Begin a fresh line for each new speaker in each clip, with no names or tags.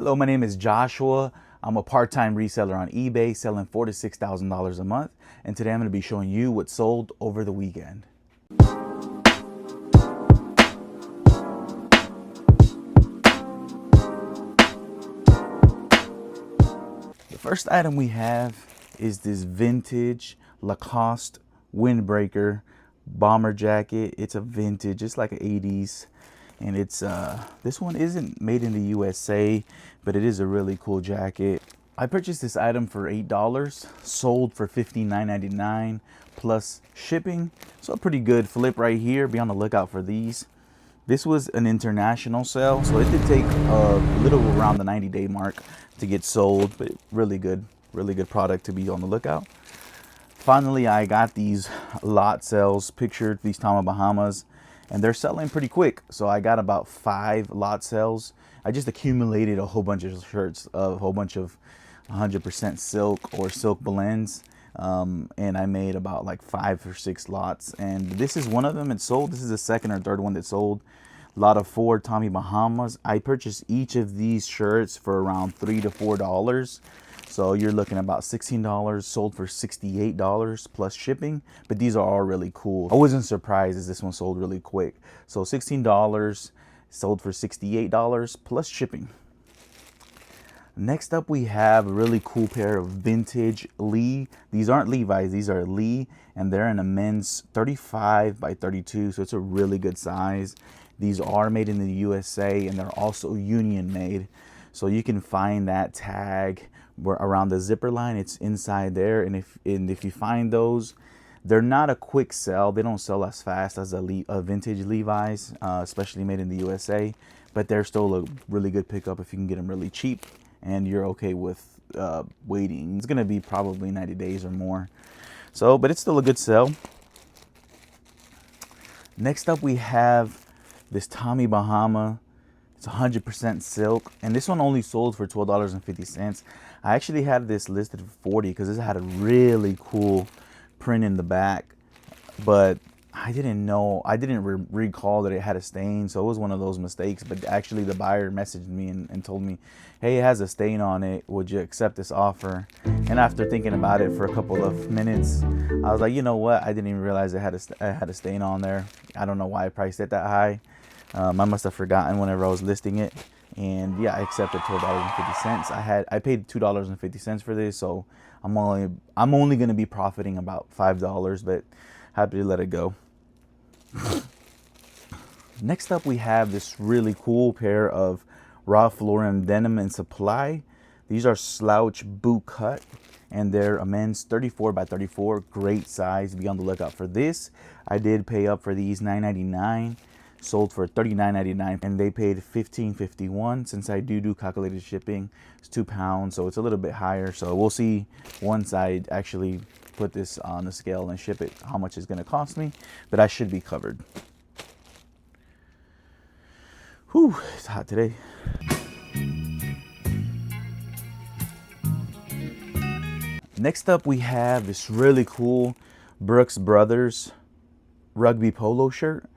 Hello, my name is Joshua. I'm a part-time reseller on eBay selling $4,000 to $6,000 a month. And today I'm going to be showing you what sold over the weekend. The first item we have is this vintage Lacoste windbreaker bomber jacket. It's a vintage, it's like an 80s. And it's this one isn't made in the USA, but it is a really cool jacket. I purchased this item for $8, sold for $15.99 plus shipping. So a pretty good flip right here. Be on the lookout for these. This was an international sale, so it did take a little around the 90-day mark to get sold, but really good product to be on the lookout. Finally, I got these lot sales pictured, these Tommy Bahamas, and they're selling pretty quick. So I got about 5 lot sales. I just accumulated a whole bunch of shirts, a whole bunch of 100% silk or silk blends. And I made about like 5 or 6 lots. And this is one of them. It sold. This is the second or third one that sold. Lot of 4 Tommy Bahamas. I purchased each of these shirts for around $3 to $4. So you're looking at about $16, sold for $68 plus shipping, but these are all really cool. I wasn't surprised as this one sold really quick. So $16, sold for $68 plus shipping. Next up, we have a really cool pair of vintage Lee. These aren't Levi's, these are Lee, and they're in a men's 35 by 32, so it's a really good size. These are made in the USA, and they're also union made. So you can find that tag around the zipper line. It's inside there, and if you find those, they're not a quick sell. They don't sell as fast as a vintage Levi's, especially made in the USA, but they're still a really good pickup if you can get them really cheap and you're okay with waiting. It's gonna be probably 90 days or more, so but it's still a good sell. Next up, we have this Tommy Bahama. It's 100% silk, and this one only sold for $12.50. I actually had this listed for $40 because this had a really cool print in the back, but I didn't recall that it had a stain, so it was one of those mistakes. But actually the buyer messaged me and told me, hey, it has a stain on it, would you accept this offer? And after thinking about it for a couple of minutes, I was like, you know what, I didn't even realize it had a stain on there. I don't know why I priced it that high. I must have forgotten whenever I was listing it, and yeah, I accepted $12.50. I paid $2.50 for this, so I'm only going to be profiting about $5, but happy to let it go. Next up, we have this really cool pair of Ralph Lauren Denim and Supply. These are slouch boot cut, and they're a men's 34 by 34, great size. Be on the lookout for this. I did pay up for these $9.99. Sold for $39.99, and they paid $15.51. Since I do calculated shipping, it's 2 pounds, so it's a little bit higher. So we'll see once I actually put this on the scale and ship it how much it's going to cost me, but I should be covered. Whew, it's hot today. Next up, we have this really cool Brooks Brothers rugby polo shirt.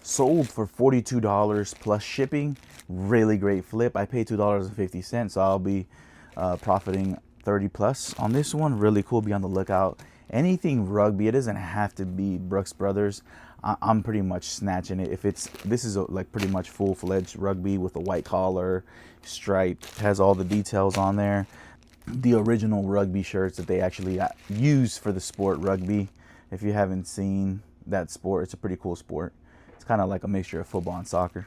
Sold for $42 plus shipping. Really great flip. I paid $2.50, so I'll be profiting 30 plus on this one. Really cool. Be on the lookout. Anything rugby, it doesn't have to be Brooks Brothers. I'm pretty much snatching it. This is like pretty much full-fledged rugby with a white collar, striped, has all the details on there. The original rugby shirts that they actually use for the sport rugby. If you haven't seen that sport, it's a pretty cool sport. It's kind of like a mixture of football and soccer.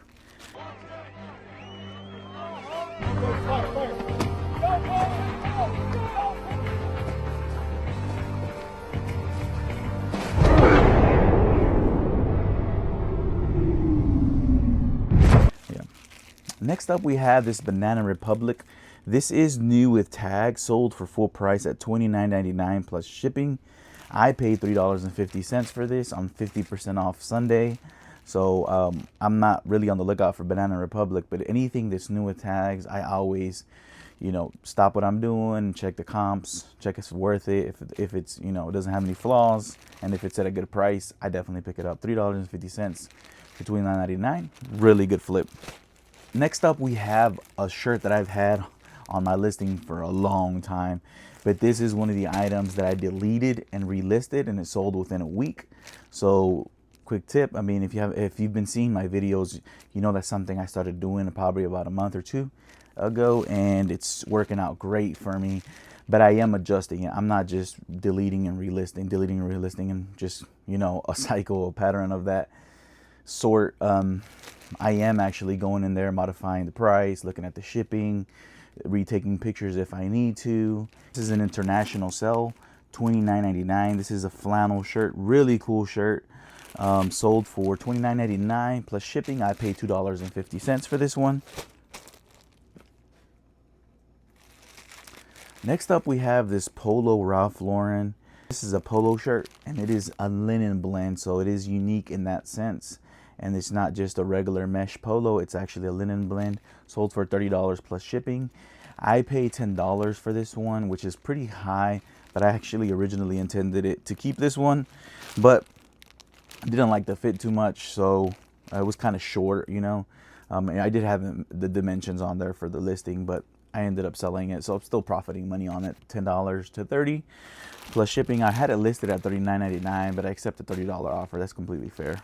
Yeah. Next up, we have this Banana Republic. This is new with tag, sold for full price at $29.99 plus shipping. I paid $3.50 for this on 50% off Sunday. So I'm not really on the lookout for Banana Republic, but anything that's new with tags, I always, stop what I'm doing, check the comps, check if it's worth it. If it's, it doesn't have any flaws, and if it's at a good price, I definitely pick it up. $3.50 for $29.99, really good flip. Next up, we have a shirt that I've had on my listing for a long time, but this is one of the items that I deleted and relisted, and it sold within a week. So quick tip, I mean, if you've been seeing my videos, you know that's something I started doing probably about a month or two ago, and it's working out great for me. But I am adjusting it. I'm not just deleting and relisting, and just, you know, a cycle, a pattern of that sort. I am actually going in there, modifying the price, looking at the shipping, retaking pictures if I need to. This is an international sell, $29.99. This is a flannel shirt, really cool shirt. Sold for $29.99 plus shipping. I paid $2.50 for this one. Next up, we have this Polo Ralph Lauren. This is a polo shirt, and it is a linen blend, so it is unique in that sense. And it's not just a regular mesh polo, it's actually a linen blend. Sold for $30 plus shipping. I paid $10 for this one, which is pretty high, but I actually originally intended it to keep this one, but I didn't like the fit too much, so it was kind of short, you know. And I did have the dimensions on there for the listing, but I ended up selling it, so I'm still profiting money on it. $10 to $30 plus shipping. I had it listed at $39.99, but I accepted $30 offer. That's completely fair.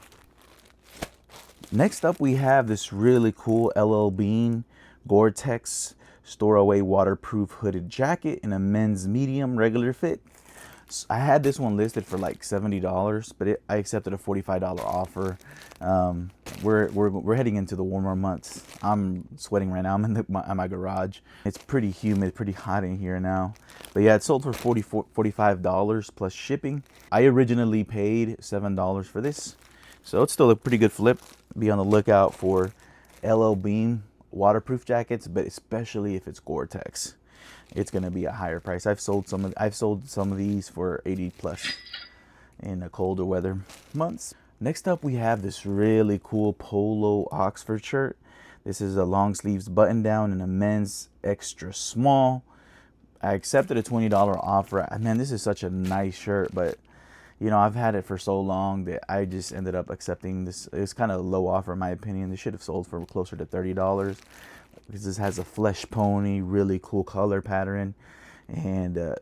Next up, we have this really cool LL Bean Gore-Tex Storaway waterproof hooded jacket in a men's medium regular fit. So I had this one listed for like $70, but I accepted a $45 offer. We're heading into the warmer months. I'm sweating right now. I'm in my garage. It's pretty humid, pretty hot in here now. But yeah, it sold for $45 plus shipping. I originally paid $7 for this, so it's still a pretty good flip. Be on the lookout for LL Bean waterproof jackets, but especially if it's Gore-Tex, it's gonna be a higher price. I've sold some of these for 80 plus in the colder weather months. Next up, we have this really cool polo Oxford shirt. This is a long sleeves button down in a men's extra small. I accepted a $20 offer. Man, this is such a nice shirt, but you know, I've had it for so long that I just ended up accepting this. It's kind of a low offer in my opinion. This should have sold for closer to $30, because this has a flesh pony, really cool color pattern, and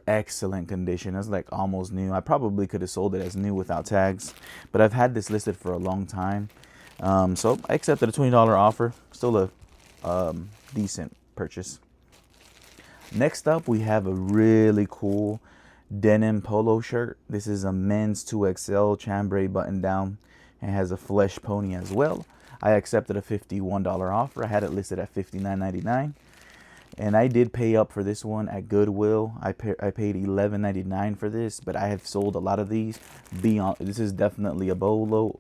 excellent condition. It's like almost new. I probably could have sold it as new without tags, but I've had this listed for a long time. So I accepted a $20 offer. Still a decent purchase. Next up, we have a really cool denim polo shirt. This is a men's 2XL chambray button down and has a flesh pony as well. I accepted a $51 offer. I had it listed at $59.99, and I did pay up for this one at Goodwill. I paid $11.99 for this, but I have sold a lot of these. This is definitely a bolo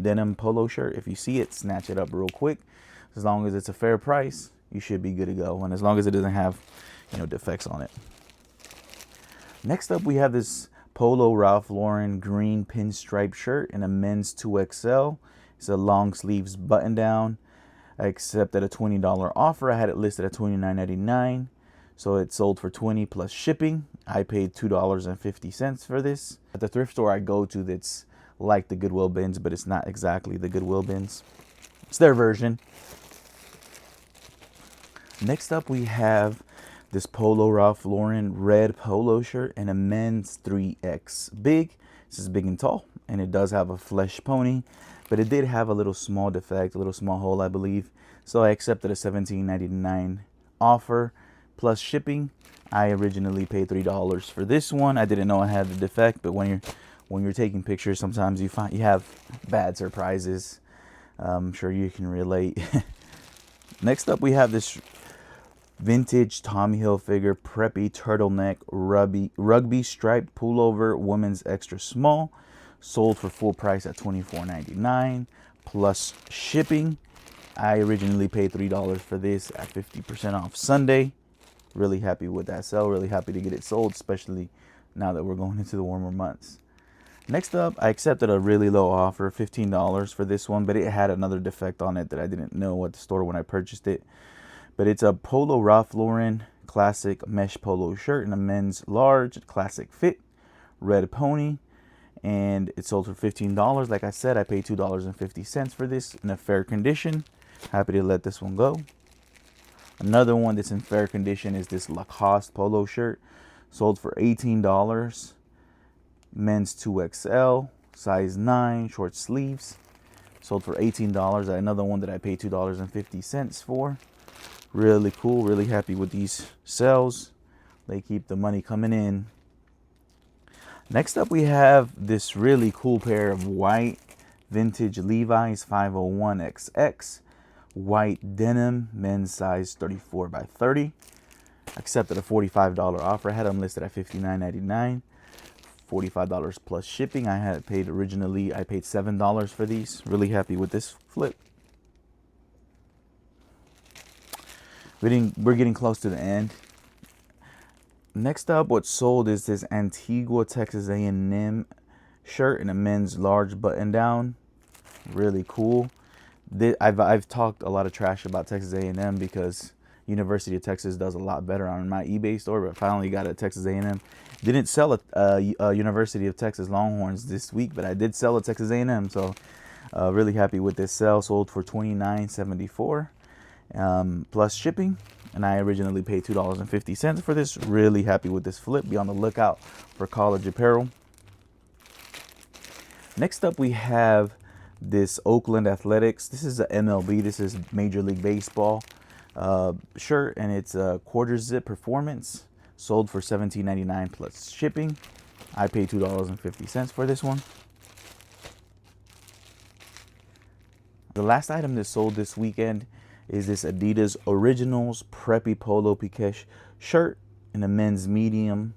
denim polo shirt. If you see it, snatch it up real quick. As long as it's a fair price, you should be good to go, and as long as it doesn't have, you know, defects on it. Next up, we have this Polo Ralph Lauren green pinstripe shirt in a men's 2XL. It's a long sleeves button down. I accepted a $20 offer. I had it listed at $29.99, so it sold for $20 plus shipping. I paid $2.50 for this. At the thrift store I go to, that's like the Goodwill bins, but it's not exactly the Goodwill bins. It's their version. Next up, we have this Polo Ralph Lauren red polo shirt and a men's 3X big. This is big and tall, and it does have a flesh pony, but it did have a little small defect, a little small hole, I believe. So I accepted a $17.99 offer plus shipping. I originally paid $3 for this one. I didn't know I had the defect, but when you're taking pictures, sometimes you have bad surprises. I'm sure you can relate. Next up, we have this vintage Tommy Hilfiger preppy turtleneck rugby striped pullover women's extra small. Sold for full price at $24.99 plus shipping. I originally paid $3 for this at 50% off Sunday. Really happy with that sale. Really happy to get it sold, especially now that we're going into the warmer months. Next up, I accepted a really low offer, $15 for this one, but it had another defect on it that I didn't know at the store when I purchased it. But it's a Polo Ralph Lauren classic mesh polo shirt in a men's large classic fit, red pony, and it sold for $15. Like I said, I paid $2.50 for this in a fair condition. Happy to let this one go. Another one that's in fair condition is this Lacoste polo shirt. Sold for $18. Men's 2XL, size 9, short sleeves. Sold for $18. Another one that I paid $2.50 for. Really cool, really happy with these sales. They keep the money coming in. Next up, we have this really cool pair of white vintage Levi's 501XX. White denim, men's size 34 by 30. Accepted a $45 offer. I had them listed at $59.99. $45 plus shipping. I had paid originally, I paid $7 for these. Really happy with this flip. We're getting close to the end. Next up, what's sold is this Antigua, Texas A&M shirt in a men's large button down. Really cool. I've talked a lot of trash about Texas A&M because University of Texas does a lot better on my eBay store, but finally got a Texas A&M. Didn't sell a University of Texas Longhorns this week, but I did sell a Texas A&M, so really happy with this sale. Sold for $29.74 plus shipping, and I originally paid $2.50 for this. Really happy with this flip. Be on the lookout for college apparel. Next up, we have this Oakland Athletics. This is a MLB. This is Major League Baseball shirt, and it's a quarter zip performance. Sold for $17.99 plus shipping. I paid $2.50 for this one. The last item that sold this weekend is this Adidas Originals Preppy Polo Piqué shirt in a men's medium.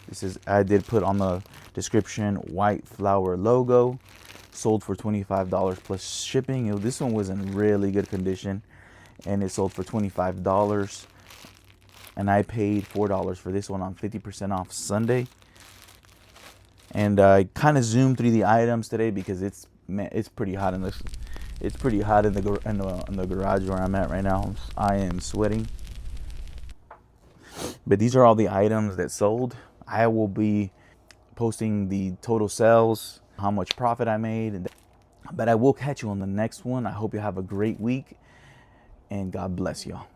This is, I did put on the description, white flower logo. Sold for $25 plus shipping. This one was in really good condition, and it sold for $25. And I paid $4 for this one on 50% off Sunday. And I kind of zoomed through the items today because it's pretty hot in this. It's pretty hot in the garage where I'm at right now. I am sweating. But these are all the items that sold. I will be posting the total sales, how much profit I made. But I will catch you on the next one. I hope you have a great week, and God bless y'all.